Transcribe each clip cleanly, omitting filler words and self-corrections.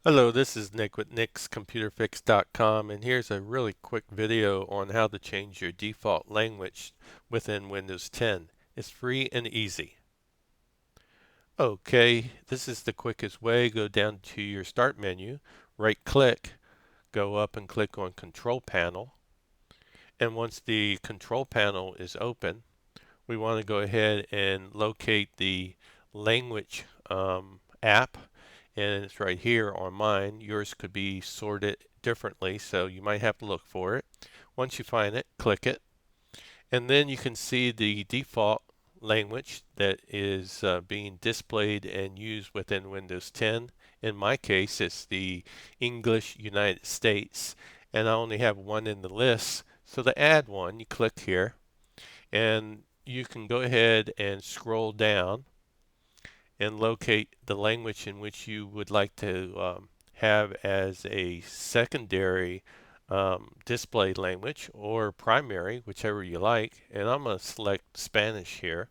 Hello, this is Nick with nickscomputerfix.com, and here's a really quick video on how to change your default language within Windows 10. It's free and easy. Okay, this is the quickest way. Go down to your Start menu, right click, go up and click on Control Panel. And once the Control Panel is open, we want to go ahead and locate the language app, and it's right here on mine. Yours could be sorted differently, so you might have to look for it. Once you find it, click it, and then you can see the default language that is being displayed and used within Windows 10. In my case, it's the English United States, and I only have one in the list. So to add one, you click here, and you can go ahead and scroll down and locate the language in which you would like to have as a secondary display language or primary, whichever you like. And I'm going to select Spanish here.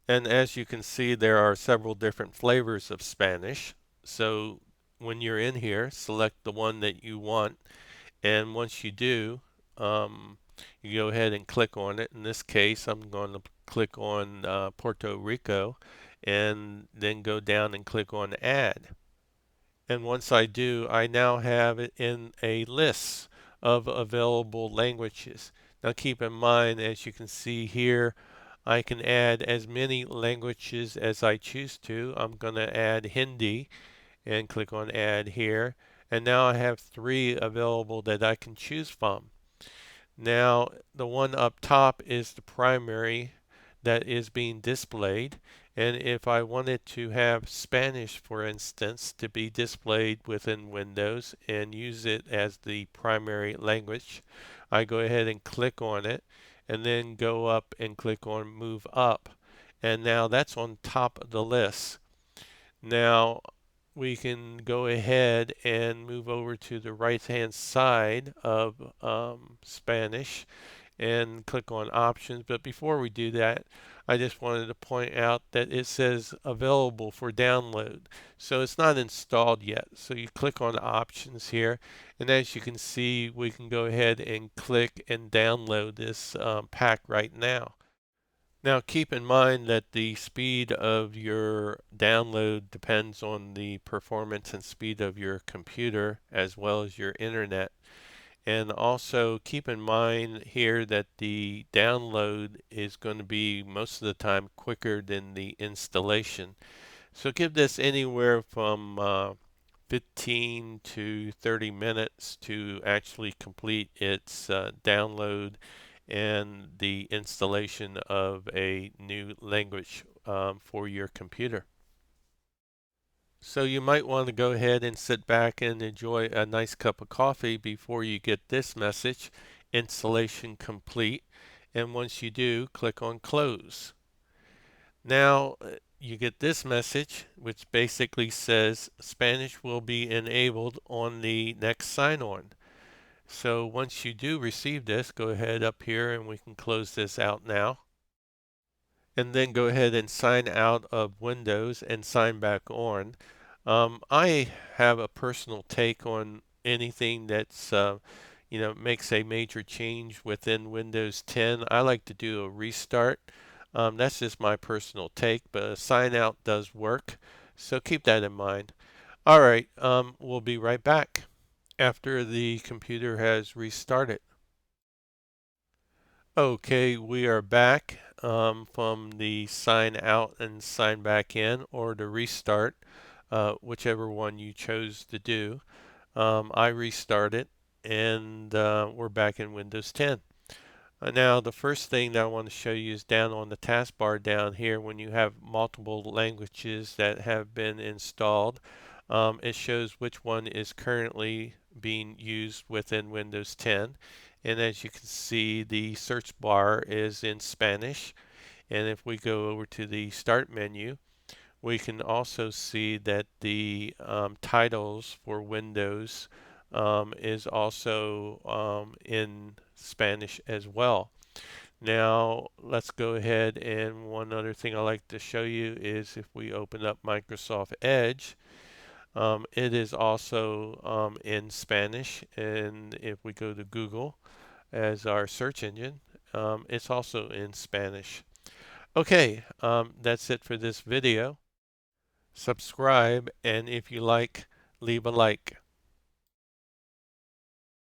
And as you can see, there are several different flavors of Spanish. So when you're in here, select the one that you want. And once you do, you go ahead and click on it. In this case, I'm going to click on Puerto Rico and then go down and click on Add. And once I do, I now have it in a list of available languages. Now keep in mind, as you can see here, I can add as many languages as I choose to. I'm going to add Hindi and click on Add here. And now I have three available that I can choose from. Now, the one up top is the primary that is being displayed. And if I wanted to have Spanish, for instance, to be displayed within Windows and use it as the primary language, I go ahead and click on it and then go up and click on Move Up. And now that's on top of the list. Now, we can go ahead and move over to the right hand side of Spanish and click on options. But before we do that, I just wanted to point out that it says available for download. So it's not installed yet. So you click on options here, and as you can see, we can go ahead and click and download this pack right now. Now keep in mind that the speed of your download depends on the performance and speed of your computer as well as your internet. And also keep in mind here that the download is going to be most of the time quicker than the installation. So give this anywhere from 15 to 30 minutes to actually complete its download and the installation of a new language for your computer. So you might want to go ahead and sit back and enjoy a nice cup of coffee before you get this message, installation complete. And once you do, click on close. Now you get this message, which basically says Spanish will be enabled on the next sign-on. So once you do receive this, go ahead up here and we can close this out now. And then go ahead and sign out of Windows and sign back on. I have a personal take on anything that's makes a major change within Windows 10. I like to do a restart. That's just my personal take, but a sign out does work, so keep that in mind. All right, we'll be right back after the computer has restarted. Okay, we are back from the sign out and sign back in, or the restart, whichever one you chose to do. I restarted, and we're back in Windows 10. Now, the first thing that I want to show you is down on the taskbar down here when you have multiple languages that have been installed. It shows which one is currently being used within Windows 10. And as you can see, the search bar is in Spanish. And if we go over to the Start menu, we can also see that the titles for Windows is also in Spanish as well. Now let's go ahead, and one other thing I like to show you is if we open up Microsoft Edge, It is also in Spanish, and if we go to Google as our search engine, it's also in Spanish. Okay, that's it for this video. Subscribe, and if you like, leave a like.